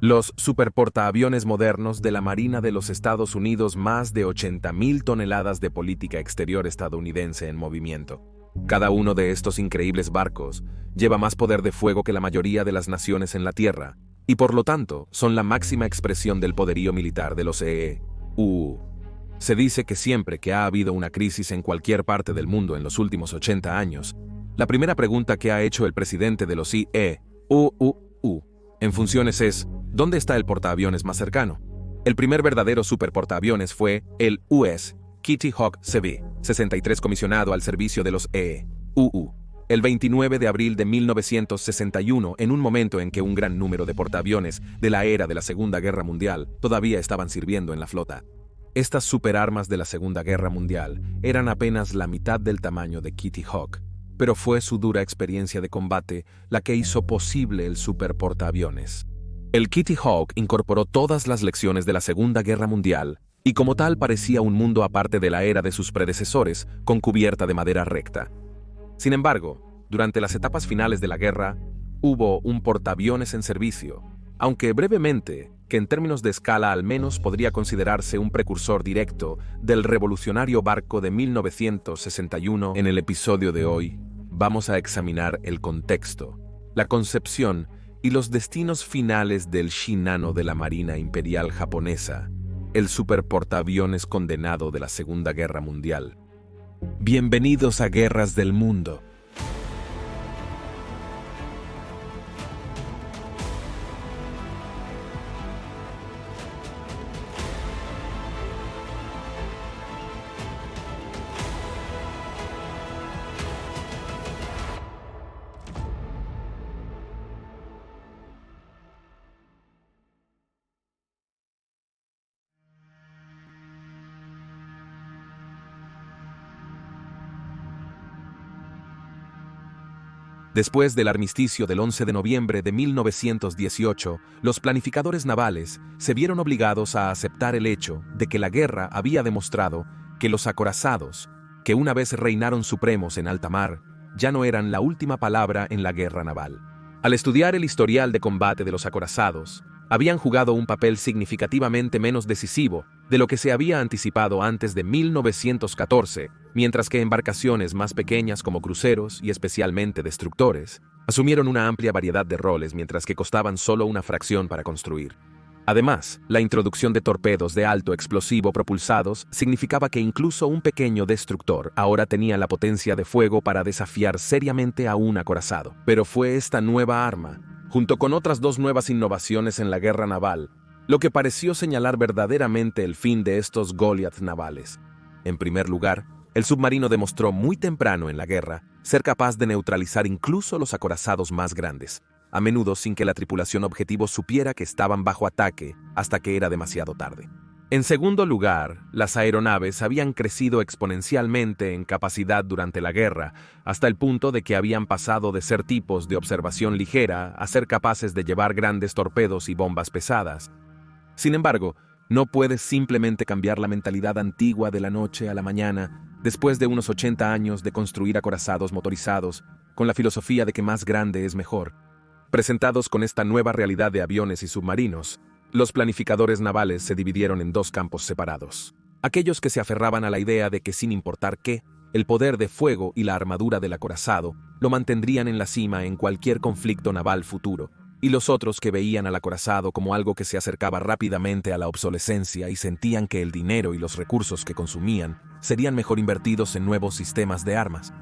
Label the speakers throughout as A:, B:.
A: Los superportaaviones modernos de la Marina de los Estados Unidos, más de 80.000 toneladas de política exterior estadounidense en movimiento. Cada uno de estos increíbles barcos lleva más poder de fuego que la mayoría de las naciones en la Tierra, y por lo tanto son la máxima expresión del poderío militar de los EEU. Se dice que siempre que ha habido una crisis en cualquier parte del mundo en los últimos 80 años, la primera pregunta que ha hecho el presidente de los EEU en funciones es: ¿dónde está el portaaviones más cercano? El primer verdadero superportaaviones fue el US Kitty Hawk CV-63, comisionado al servicio de los EEU el 29 de abril de 1961, en un momento en que un gran número de portaaviones de la era de la Segunda Guerra Mundial todavía estaban sirviendo en la flota. Estas superarmas de la Segunda Guerra Mundial eran apenas la mitad del tamaño de Kitty Hawk, pero fue su dura experiencia de combate la que hizo posible el superportaaviones. El Kitty Hawk incorporó todas las lecciones de la Segunda Guerra Mundial y como tal parecía un mundo aparte de la era de sus predecesores, con cubierta de madera recta. Sin embargo, durante las etapas finales de la guerra, hubo un portaaviones en servicio, aunque brevemente, que en términos de escala al menos podría considerarse un precursor directo del revolucionario barco de 1961. En el episodio de hoy, vamos a examinar el contexto, la concepción y los destinos finales del Shinano de la Marina Imperial japonesa, el superportaaviones condenado de la Segunda Guerra Mundial. Bienvenidos a Guerras del Mundo. Después del armisticio del 11 de noviembre de 1918, los planificadores navales se vieron obligados a aceptar el hecho de que la guerra había demostrado que los acorazados, que una vez reinaron supremos en alta mar, ya no eran la última palabra en la guerra naval. Al estudiar el historial de combate de los acorazados, habían jugado un papel significativamente menos decisivo de lo que se había anticipado antes de 1914, mientras que embarcaciones más pequeñas como cruceros y especialmente destructores asumieron una amplia variedad de roles mientras que costaban solo una fracción para construir. Además, la introducción de torpedos de alto explosivo propulsados significaba que incluso un pequeño destructor ahora tenía la potencia de fuego para desafiar seriamente a un acorazado. Pero fue esta nueva arma, junto con otras dos nuevas innovaciones en la guerra naval, lo que pareció señalar verdaderamente el fin de estos Goliath navales. En primer lugar, el submarino demostró muy temprano en la guerra ser capaz de neutralizar incluso los acorazados más grandes, a menudo sin que la tripulación objetivo supiera que estaban bajo ataque hasta que era demasiado tarde. En segundo lugar, las aeronaves habían crecido exponencialmente en capacidad durante la guerra, hasta el punto de que habían pasado de ser tipos de observación ligera a ser capaces de llevar grandes torpedos y bombas pesadas. Sin embargo, no puedes simplemente cambiar la mentalidad antigua de la noche a la mañana, después de unos 80 años de construir acorazados motorizados, con la filosofía de que más grande es mejor. Presentados con esta nueva realidad de aviones y submarinos, los planificadores navales se dividieron en dos campos separados. Aquellos que se aferraban a la idea de que sin importar qué, el poder de fuego y la armadura del acorazado lo mantendrían en la cima en cualquier conflicto naval futuro, y los otros que veían al acorazado como algo que se acercaba rápidamente a la obsolescencia y sentían que el dinero y los recursos que consumían serían mejor invertidos en nuevos sistemas de armas.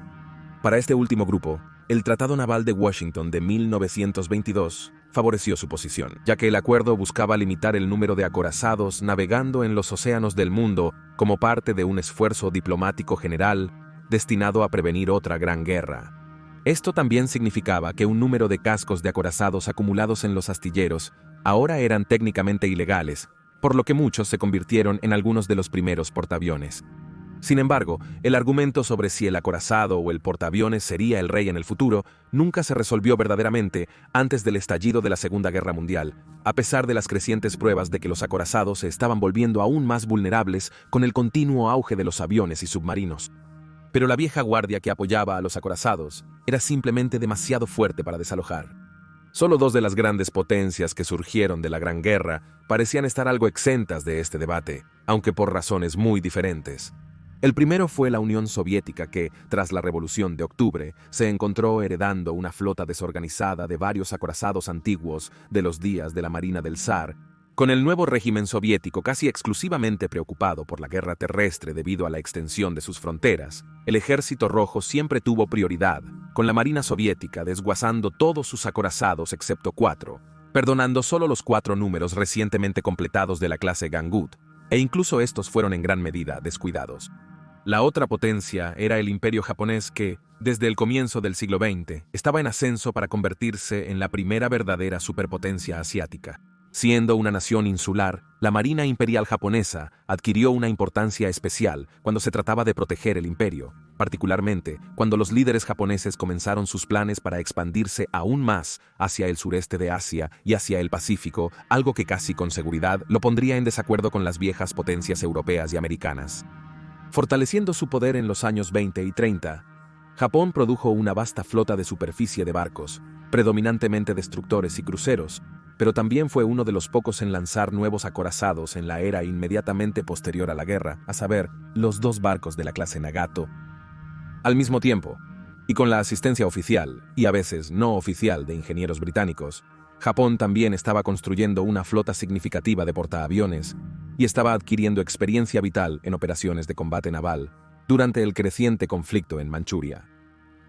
A: Para este último grupo, el Tratado Naval de Washington de 1922 favoreció su posición, ya que el acuerdo buscaba limitar el número de acorazados navegando en los océanos del mundo como parte de un esfuerzo diplomático general destinado a prevenir otra gran guerra. Esto también significaba que un número de cascos de acorazados acumulados en los astilleros ahora eran técnicamente ilegales, por lo que muchos se convirtieron en algunos de los primeros portaaviones. Sin embargo, el argumento sobre si el acorazado o el portaaviones sería el rey en el futuro nunca se resolvió verdaderamente antes del estallido de la Segunda Guerra Mundial, a pesar de las crecientes pruebas de que los acorazados se estaban volviendo aún más vulnerables con el continuo auge de los aviones y submarinos. Pero la vieja guardia que apoyaba a los acorazados era simplemente demasiado fuerte para desalojar. Solo dos de las grandes potencias que surgieron de la Gran Guerra parecían estar algo exentas de este debate, aunque por razones muy diferentes. El primero fue la Unión Soviética que, tras la Revolución de Octubre, se encontró heredando una flota desorganizada de varios acorazados antiguos de los días de la Marina del Zar, con el nuevo régimen soviético casi exclusivamente preocupado por la guerra terrestre debido a la extensión de sus fronteras. El Ejército Rojo siempre tuvo prioridad, con la Marina Soviética desguazando todos sus acorazados excepto 4, perdonando solo los 4 números recientemente completados de la clase Gangut, e incluso estos fueron en gran medida descuidados. La otra potencia era el Imperio japonés que, desde el comienzo del siglo XX, estaba en ascenso para convertirse en la primera verdadera superpotencia asiática. Siendo una nación insular, la Marina Imperial japonesa adquirió una importancia especial cuando se trataba de proteger el imperio, particularmente cuando los líderes japoneses comenzaron sus planes para expandirse aún más hacia el sureste de Asia y hacia el Pacífico, algo que casi con seguridad lo pondría en desacuerdo con las viejas potencias europeas y americanas. Fortaleciendo su poder en los años 20 y 30, Japón produjo una vasta flota de superficie de barcos, predominantemente destructores y cruceros, pero también fue uno de los pocos en lanzar nuevos acorazados en la era inmediatamente posterior a la guerra, a saber, los 2 barcos de la clase Nagato. Al mismo tiempo, y con la asistencia oficial, y a veces no oficial de ingenieros británicos, Japón también estaba construyendo una flota significativa de portaaviones y estaba adquiriendo experiencia vital en operaciones de combate naval durante el creciente conflicto en Manchuria.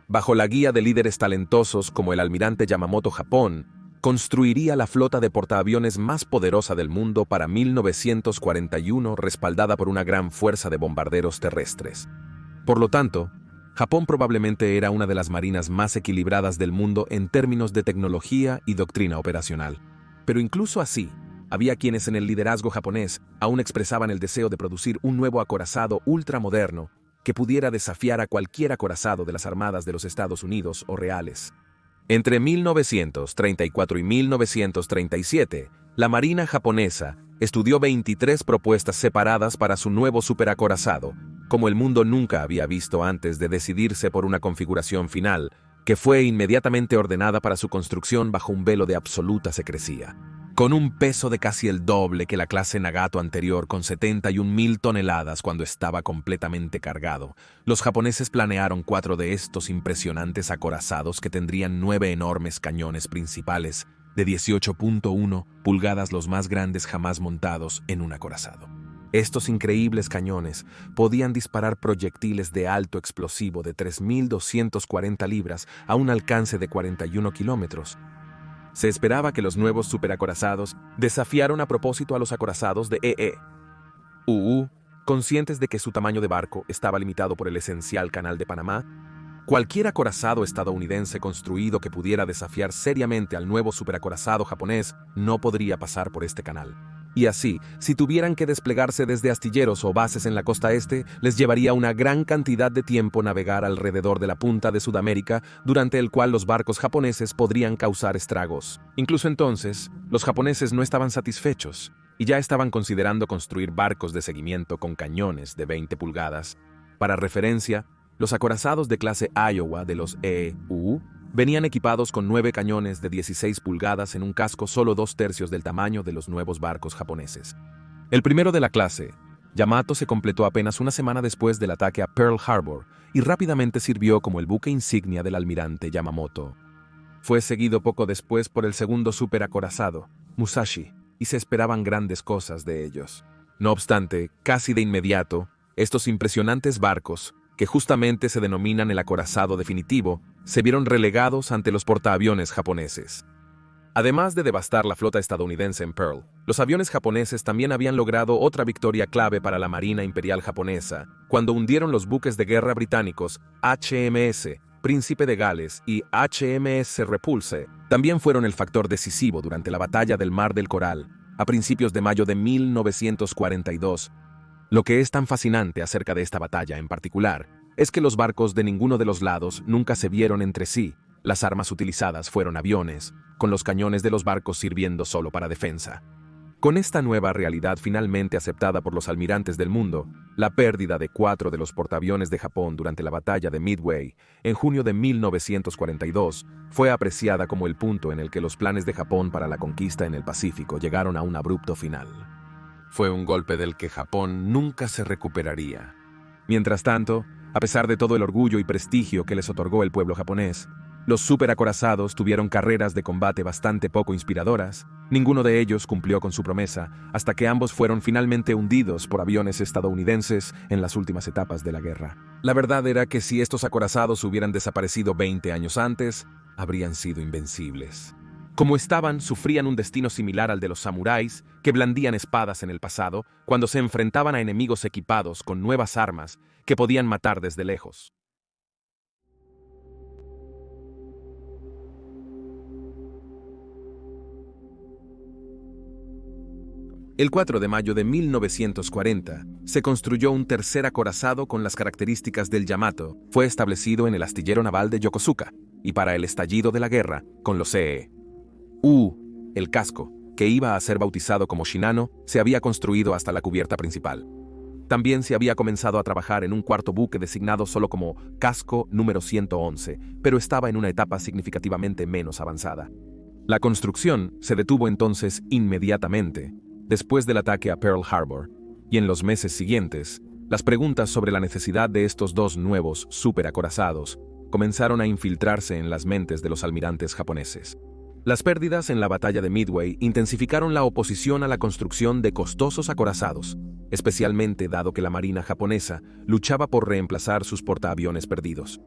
A: Bajo la guía de líderes talentosos como el almirante Yamamoto, Japón construiría la flota de portaaviones más poderosa del mundo para 1941, respaldada por una gran fuerza de bombarderos terrestres. Por lo tanto, Japón probablemente era una de las marinas más equilibradas del mundo en términos de tecnología y doctrina operacional. Pero incluso así, había quienes en el liderazgo japonés aún expresaban el deseo de producir un nuevo acorazado ultramoderno que pudiera desafiar a cualquier acorazado de las armadas de los Estados Unidos o reales. Entre 1934 y 1937, la Marina japonesa estudió 23 propuestas separadas para su nuevo superacorazado, como el mundo nunca había visto antes de decidirse por una configuración final, que fue inmediatamente ordenada para su construcción bajo un velo de absoluta secrecía. Con un peso de casi el doble que la clase Nagato anterior, con 71.000 toneladas cuando estaba completamente cargado, los japoneses planearon 4 de estos impresionantes acorazados que tendrían 9 enormes cañones principales de 18.1 pulgadas, los más grandes jamás montados en un acorazado. Estos increíbles cañones podían disparar proyectiles de alto explosivo de 3.240 libras a un alcance de 41 kilómetros. Se esperaba que los nuevos superacorazados desafiaran a propósito a los acorazados de EE. Conscientes de que su tamaño de barco estaba limitado por el esencial Canal de Panamá, cualquier acorazado estadounidense construido que pudiera desafiar seriamente al nuevo superacorazado japonés no podría pasar por este canal. Y así, si tuvieran que desplegarse desde astilleros o bases en la costa este, les llevaría una gran cantidad de tiempo navegar alrededor de la punta de Sudamérica, durante el cual los barcos japoneses podrían causar estragos. Incluso entonces, los japoneses no estaban satisfechos, y ya estaban considerando construir barcos de seguimiento con cañones de 20 pulgadas. Para referencia, los acorazados de clase Iowa de los EEU venían equipados con 9 cañones de 16 pulgadas en un casco solo 2/3 del tamaño de los nuevos barcos japoneses. El primero de la clase, Yamato, se completó apenas una semana después del ataque a Pearl Harbor y rápidamente sirvió como el buque insignia del almirante Yamamoto. Fue seguido poco después por el segundo superacorazado, Musashi, y se esperaban grandes cosas de ellos. No obstante, casi de inmediato, estos impresionantes barcos, que justamente se denominan el acorazado definitivo, se vieron relegados ante los portaaviones japoneses. Además de devastar la flota estadounidense en Pearl, los aviones japoneses también habían logrado otra victoria clave para la Marina Imperial japonesa, cuando hundieron los buques de guerra británicos HMS Príncipe de Gales y HMS Repulse. También fueron el factor decisivo durante la Batalla del Mar del Coral, a principios de mayo de 1942. Lo que es tan fascinante acerca de esta batalla en particular es que los barcos de ninguno de los lados nunca se vieron entre sí. Las armas utilizadas fueron aviones, con los cañones de los barcos sirviendo solo para defensa. Con esta nueva realidad finalmente aceptada por los almirantes del mundo, la pérdida de 4 de los portaaviones de Japón durante la batalla de Midway en junio de 1942 fue apreciada como el punto en el que los planes de Japón para la conquista en el Pacífico llegaron a un abrupto final. Fue un golpe del que Japón nunca se recuperaría. Mientras tanto, a pesar de todo el orgullo y prestigio que les otorgó el pueblo japonés, los superacorazados tuvieron carreras de combate bastante poco inspiradoras. Ninguno de ellos cumplió con su promesa hasta que ambos fueron finalmente hundidos por aviones estadounidenses en las últimas etapas de la guerra. La verdad era que si estos acorazados hubieran desaparecido 20 años antes, habrían sido invencibles. Como estaban, sufrían un destino similar al de los samuráis que blandían espadas en el pasado cuando se enfrentaban a enemigos equipados con nuevas armas que podían matar desde lejos. El 4 de mayo de 1940 se construyó un tercer acorazado con las características del Yamato. Fue establecido en el astillero naval de Yokosuka y para el estallido de la guerra con los el casco, que iba a ser bautizado como Shinano, se había construido hasta la cubierta principal. También se había comenzado a trabajar en un cuarto buque designado solo como casco número 111, pero estaba en una etapa significativamente menos avanzada. La construcción se detuvo entonces inmediatamente, después del ataque a Pearl Harbor, y en los meses siguientes, las preguntas sobre la necesidad de estos dos nuevos superacorazados comenzaron a infiltrarse en las mentes de los almirantes japoneses. Las pérdidas en la batalla de Midway intensificaron la oposición a la construcción de costosos acorazados, especialmente dado que la marina japonesa luchaba por reemplazar sus portaaviones perdidos.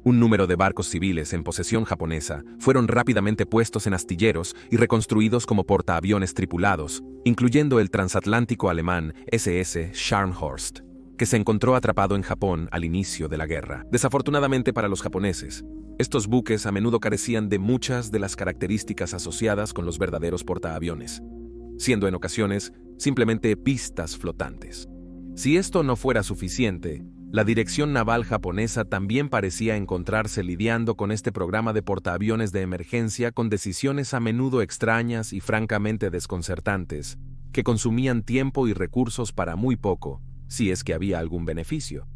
A: Un número de barcos civiles en posesión japonesa fueron rápidamente puestos en astilleros y reconstruidos como portaaviones tripulados, incluyendo el transatlántico alemán SS Scharnhorst, que se encontró atrapado en Japón al inicio de la guerra. Desafortunadamente para los japoneses, estos buques a menudo carecían de muchas de las características asociadas con los verdaderos portaaviones, siendo en ocasiones simplemente pistas flotantes. Si esto no fuera suficiente, la dirección naval japonesa también parecía encontrarse lidiando con este programa de portaaviones de emergencia con decisiones a menudo extrañas y francamente desconcertantes, que consumían tiempo y recursos para muy poco, si es que había algún beneficio.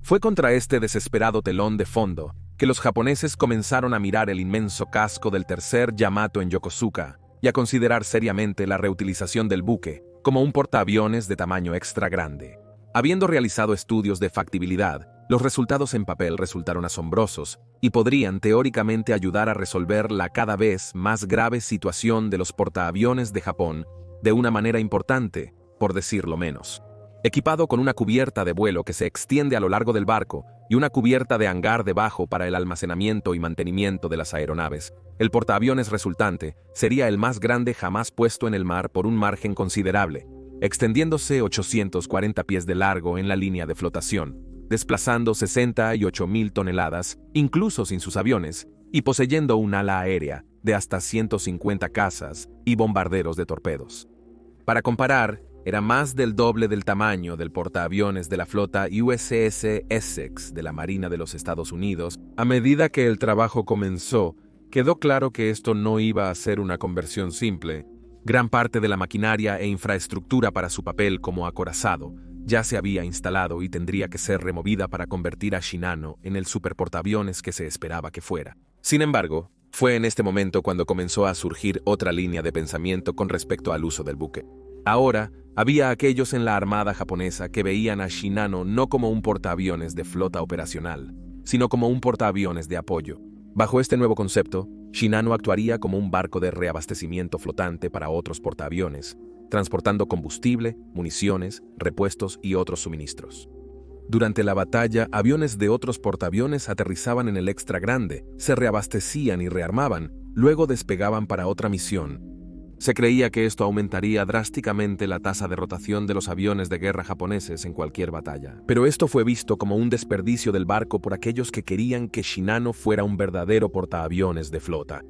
A: Fue contra este desesperado telón de fondo que los japoneses comenzaron a mirar el inmenso casco del tercer Yamato en Yokosuka y a considerar seriamente la reutilización del buque como un portaaviones de tamaño extra grande. Habiendo realizado estudios de factibilidad, los resultados en papel resultaron asombrosos y podrían teóricamente ayudar a resolver la cada vez más grave situación de los portaaviones de Japón de una manera importante, por decirlo menos. Equipado con una cubierta de vuelo que se extiende a lo largo del barco y una cubierta de hangar debajo para el almacenamiento y mantenimiento de las aeronaves, el portaaviones resultante sería el más grande jamás puesto en el mar por un margen considerable, extendiéndose 840 pies de largo en la línea de flotación, desplazando 68.000 toneladas, incluso sin sus aviones, y poseyendo un ala aérea de hasta 150 cazas y bombarderos de torpedos. Para comparar, era más del doble del tamaño del portaaviones de la flota USS Essex de la Marina de los Estados Unidos. A medida que el trabajo comenzó, quedó claro que esto no iba a ser una conversión simple. Gran parte de la maquinaria e infraestructura para su papel como acorazado ya se había instalado y tendría que ser removida para convertir a Shinano en el superportaaviones que se esperaba que fuera. Sin embargo, fue en este momento cuando comenzó a surgir otra línea de pensamiento con respecto al uso del buque. Ahora, había aquellos en la armada japonesa que veían a Shinano no como un portaaviones de flota operacional, sino como un portaaviones de apoyo. Bajo este nuevo concepto, Shinano actuaría como un barco de reabastecimiento flotante para otros portaaviones, transportando combustible, municiones, repuestos y otros suministros. Durante la batalla, aviones de otros portaaviones aterrizaban en el extra grande, se reabastecían y rearmaban, luego despegaban para otra misión. Se creía que esto aumentaría drásticamente la tasa de rotación de los aviones de guerra japoneses en cualquier batalla. Pero esto fue visto como un desperdicio del barco por aquellos que querían que Shinano fuera un verdadero portaaviones de flota.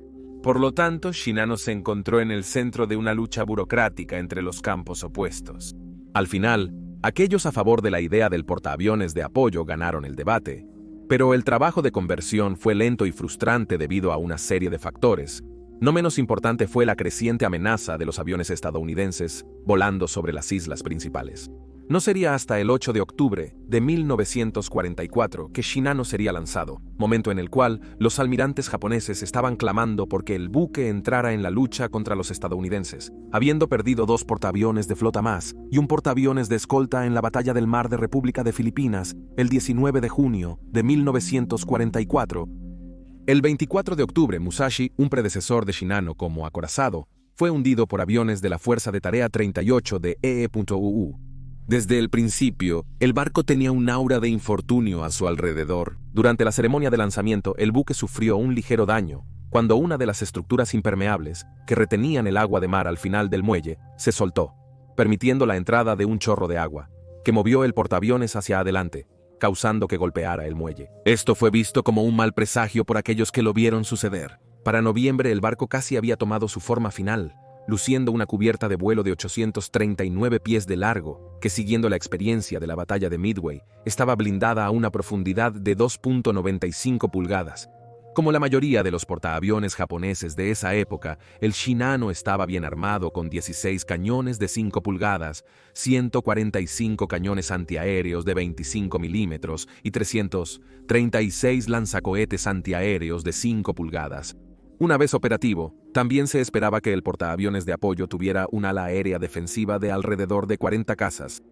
A: Por lo tanto, Shinano se encontró en el centro de una lucha burocrática entre los campos opuestos. Al final, aquellos a favor de la idea del portaaviones de apoyo ganaron el debate, pero el trabajo de conversión fue lento y frustrante debido a una serie de factores, No menos importante fue la creciente amenaza de los aviones estadounidenses volando sobre las islas principales. No sería hasta el 8 de octubre de 1944 que Shinano sería lanzado, momento en el cual los almirantes japoneses estaban clamando porque el buque entrara en la lucha contra los estadounidenses, habiendo perdido 2 portaaviones de flota más y un portaaviones de escolta en la batalla del mar de República de Filipinas el 19 de junio de 1944. El 24 de octubre, Musashi, un predecesor de Shinano como acorazado, fue hundido por aviones de la Fuerza de Tarea 38 de EE.UU. Desde el principio, el barco tenía un aura de infortunio a su alrededor. Durante la ceremonia de lanzamiento, el buque sufrió un ligero daño, cuando una de las estructuras impermeables, que retenían el agua de mar al final del muelle, se soltó, permitiendo la entrada de un chorro de agua, que movió el portaaviones hacia adelante, causando que golpeara el muelle. Esto fue visto como un mal presagio por aquellos que lo vieron suceder. Para noviembre, el barco casi había tomado su forma final, luciendo una cubierta de vuelo de 839 pies de largo, que siguiendo la experiencia de la batalla de Midway, estaba blindada a una profundidad de 2.95 pulgadas. Como la mayoría de los portaaviones japoneses de esa época, el Shinano estaba bien armado con 16 cañones de 5 pulgadas, 145 cañones antiaéreos de 25 milímetros y 336 lanzacohetes antiaéreos de 5 pulgadas. Una vez operativo, también se esperaba que el portaaviones de apoyo tuviera un ala aérea defensiva de alrededor de 40 cazas.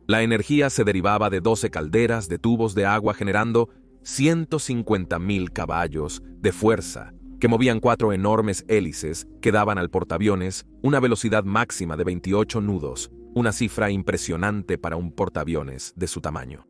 A: La energía se derivaba de 12 calderas de tubos de agua generando 150.000 caballos de fuerza, que movían 4 enormes hélices que daban al portaaviones una velocidad máxima de 28 nudos, una cifra impresionante para un portaaviones de su tamaño.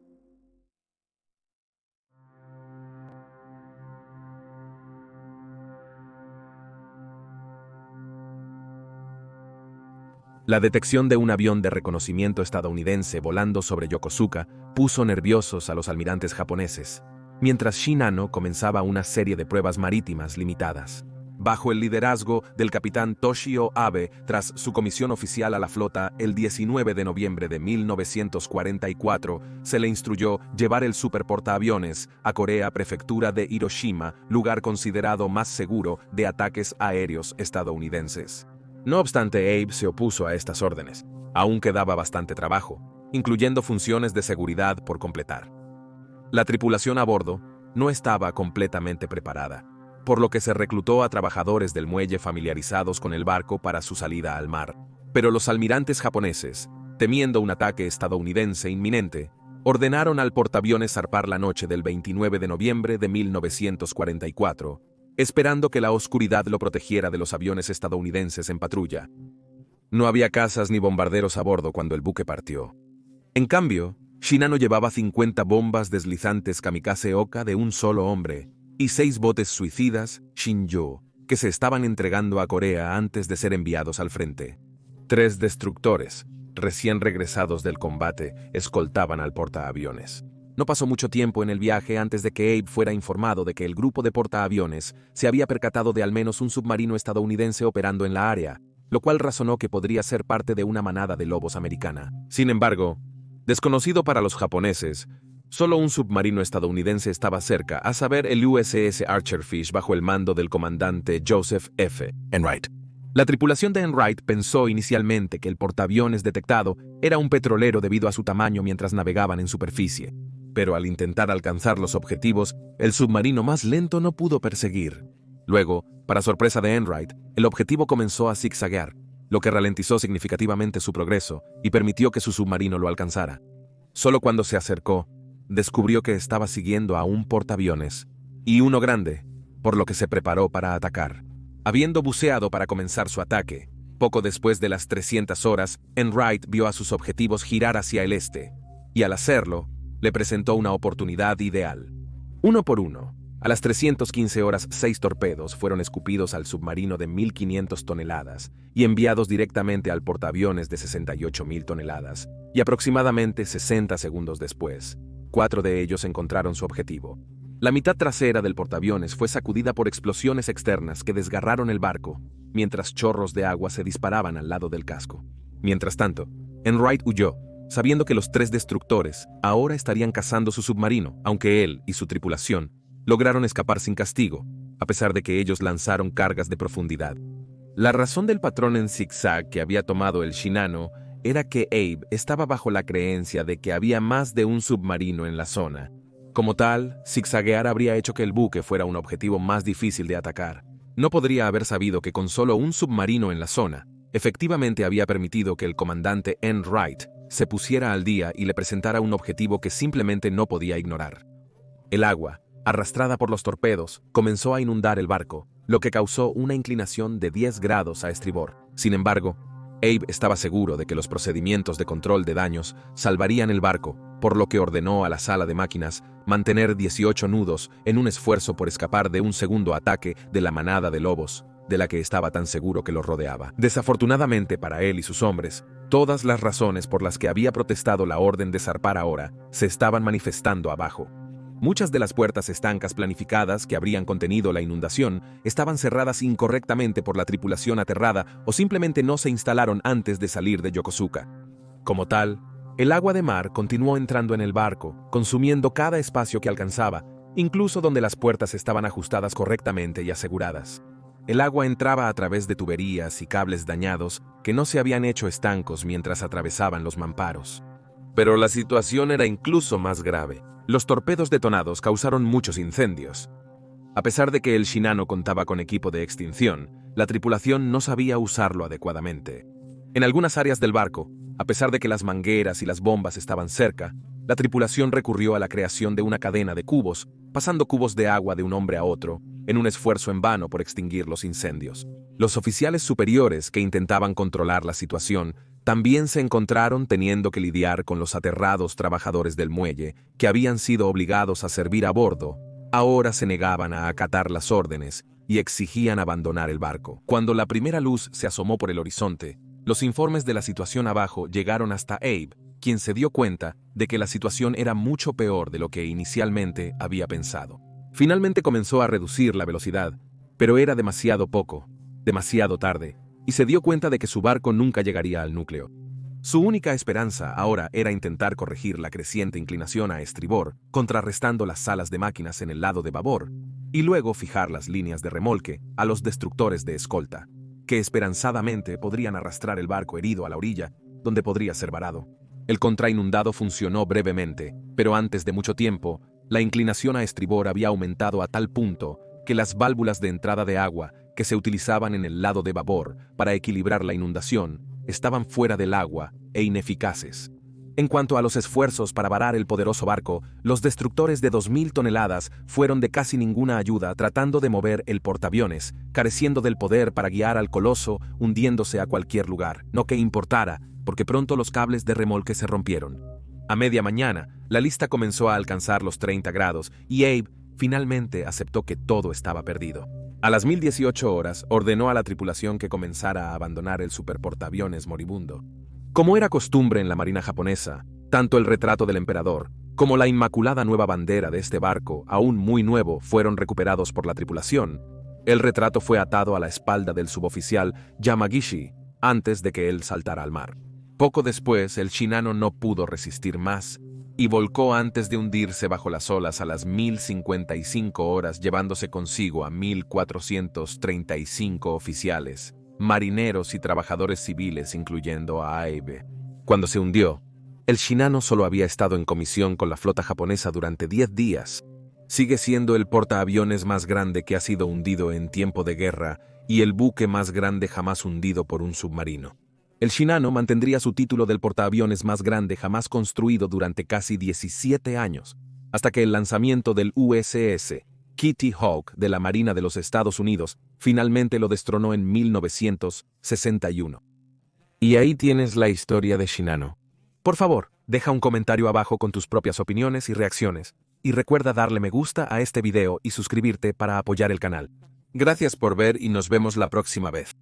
A: La detección de un avión de reconocimiento estadounidense volando sobre Yokosuka puso nerviosos a los almirantes japoneses, mientras Shinano comenzaba una serie de pruebas marítimas limitadas. Bajo el liderazgo del capitán Toshio Abe, tras su comisión oficial a la flota el 19 de noviembre de 1944, se le instruyó llevar el superportaaviones a Corea Prefectura de Hiroshima, lugar considerado más seguro de ataques aéreos estadounidenses. No obstante, Abe se opuso a estas órdenes. Aún quedaba bastante trabajo, incluyendo funciones de seguridad por completar. La tripulación a bordo no estaba completamente preparada, por lo que se reclutó a trabajadores del muelle familiarizados con el barco para su salida al mar. Pero los almirantes japoneses, temiendo un ataque estadounidense inminente, ordenaron al portaaviones zarpar la noche del 29 de noviembre de 1944, esperando que la oscuridad lo protegiera de los aviones estadounidenses en patrulla. No había cazas ni bombarderos a bordo cuando el buque partió. En cambio, Shinano llevaba 50 bombas deslizantes kamikaze Oka de un solo hombre y 6 botes suicidas Shinjo, que se estaban entregando a Corea antes de ser enviados al frente. 3 destructores, recién regresados del combate, escoltaban al portaaviones. No pasó mucho tiempo en el viaje antes de que Abe fuera informado de que el grupo de portaaviones se había percatado de al menos un submarino estadounidense operando en la área, lo cual razonó que podría ser parte de una manada de lobos americana. Sin embargo, desconocido para los japoneses, solo un submarino estadounidense estaba cerca, a saber el USS Archerfish bajo el mando del comandante Joseph F. Enright. La tripulación de Enright pensó inicialmente que el portaaviones detectado era un petrolero debido a su tamaño mientras navegaban en superficie. Pero al intentar alcanzar los objetivos, el submarino más lento no pudo perseguir. Luego, para sorpresa de Enright, el objetivo comenzó a zigzaguear, lo que ralentizó significativamente su progreso y permitió que su submarino lo alcanzara. Solo cuando se acercó, descubrió que estaba siguiendo a un portaaviones, y uno grande, por lo que se preparó para atacar. Habiendo buceado para comenzar su ataque, poco después de las 300 horas, Enright vio a sus objetivos girar hacia el este, y al hacerlo, le presentó una oportunidad ideal. Uno por uno, a las 315 horas 6 torpedos fueron escupidos al submarino de 1.500 toneladas y enviados directamente al portaaviones de 68.000 toneladas, y aproximadamente 60 segundos después, 4 de ellos encontraron su objetivo. La mitad trasera del portaaviones fue sacudida por explosiones externas que desgarraron el barco, mientras chorros de agua se disparaban al lado del casco. Mientras tanto, Enright huyó, sabiendo que los 3 destructores ahora estarían cazando su submarino, aunque él y su tripulación lograron escapar sin castigo, a pesar de que ellos lanzaron cargas de profundidad. La razón del patrón en zigzag que había tomado el Shinano era que Abe estaba bajo la creencia de que había más de un submarino en la zona. Como tal, zigzaguear habría hecho que el buque fuera un objetivo más difícil de atacar. No podría haber sabido que con solo un submarino en la zona, efectivamente había permitido que el comandante N. Wright se pusiera al día y le presentara un objetivo que simplemente no podía ignorar. El agua, arrastrada por los torpedos, comenzó a inundar el barco, lo que causó una inclinación de 10 grados a estribor. Sin embargo, Abe estaba seguro de que los procedimientos de control de daños salvarían el barco, por lo que ordenó a la sala de máquinas mantener 18 nudos en un esfuerzo por escapar de un segundo ataque de la manada de lobos, de la que estaba tan seguro que los rodeaba. Desafortunadamente para él y sus hombres, todas las razones por las que había protestado la orden de zarpar ahora se estaban manifestando abajo. Muchas de las puertas estancas planificadas que habrían contenido la inundación estaban cerradas incorrectamente por la tripulación aterrada o simplemente no se instalaron antes de salir de Yokosuka. Como tal, el agua de mar continuó entrando en el barco, consumiendo cada espacio que alcanzaba, incluso donde las puertas estaban ajustadas correctamente y aseguradas. El agua entraba a través de tuberías y cables dañados que no se habían hecho estancos mientras atravesaban los mamparos. Pero la situación era incluso más grave. Los torpedos detonados causaron muchos incendios. A pesar de que el Shinano contaba con equipo de extinción, la tripulación no sabía usarlo adecuadamente. En algunas áreas del barco, a pesar de que las mangueras y las bombas estaban cerca, la tripulación recurrió a la creación de una cadena de cubos, pasando cubos de agua de un hombre a otro, en un esfuerzo en vano por extinguir los incendios. Los oficiales superiores que intentaban controlar la situación también se encontraron teniendo que lidiar con los aterrados trabajadores del muelle, que habían sido obligados a servir a bordo. Ahora se negaban a acatar las órdenes y exigían abandonar el barco. Cuando la primera luz se asomó por el horizonte, los informes de la situación abajo llegaron hasta Abe, quien se dio cuenta de que la situación era mucho peor de lo que inicialmente había pensado. Finalmente comenzó a reducir la velocidad, pero era demasiado poco, demasiado tarde, y se dio cuenta de que su barco nunca llegaría al núcleo. Su única esperanza ahora era intentar corregir la creciente inclinación a estribor, contrarrestando las salas de máquinas en el lado de babor, y luego fijar las líneas de remolque a los destructores de escolta, que esperanzadamente podrían arrastrar el barco herido a la orilla, donde podría ser varado. El contrainundado funcionó brevemente, pero antes de mucho tiempo, la inclinación a estribor había aumentado a tal punto que las válvulas de entrada de agua que se utilizaban en el lado de babor para equilibrar la inundación estaban fuera del agua e ineficaces. En cuanto a los esfuerzos para varar el poderoso barco, los destructores de 2.000 toneladas fueron de casi ninguna ayuda tratando de mover el portaaviones, careciendo del poder para guiar al coloso hundiéndose a cualquier lugar, no que importara, porque pronto los cables de remolque se rompieron. A media mañana, la lista comenzó a alcanzar los 30 grados y Abe finalmente aceptó que todo estaba perdido. A las 1018 horas, ordenó a la tripulación que comenzara a abandonar el superportaaviones moribundo. Como era costumbre en la marina japonesa, tanto el retrato del emperador como la inmaculada nueva bandera de este barco, aún muy nuevo, fueron recuperados por la tripulación. El retrato fue atado a la espalda del suboficial Yamagishi antes de que él saltara al mar. Poco después, el Shinano no pudo resistir más y volcó antes de hundirse bajo las olas a las 1055 horas, llevándose consigo a 1435 oficiales, marineros y trabajadores civiles, incluyendo a Abe. Cuando se hundió, el Shinano solo había estado en comisión con la flota japonesa durante 10 días. Sigue siendo el portaaviones más grande que ha sido hundido en tiempo de guerra y el buque más grande jamás hundido por un submarino. El Shinano mantendría su título del portaaviones más grande jamás construido durante casi 17 años, hasta que el lanzamiento del USS Kitty Hawk de la Marina de los Estados Unidos finalmente lo destronó en 1961. Y ahí tienes la historia de Shinano. Por favor, deja un comentario abajo con tus propias opiniones y reacciones, y recuerda darle me gusta a este video y suscribirte para apoyar el canal. Gracias por ver y nos vemos la próxima vez.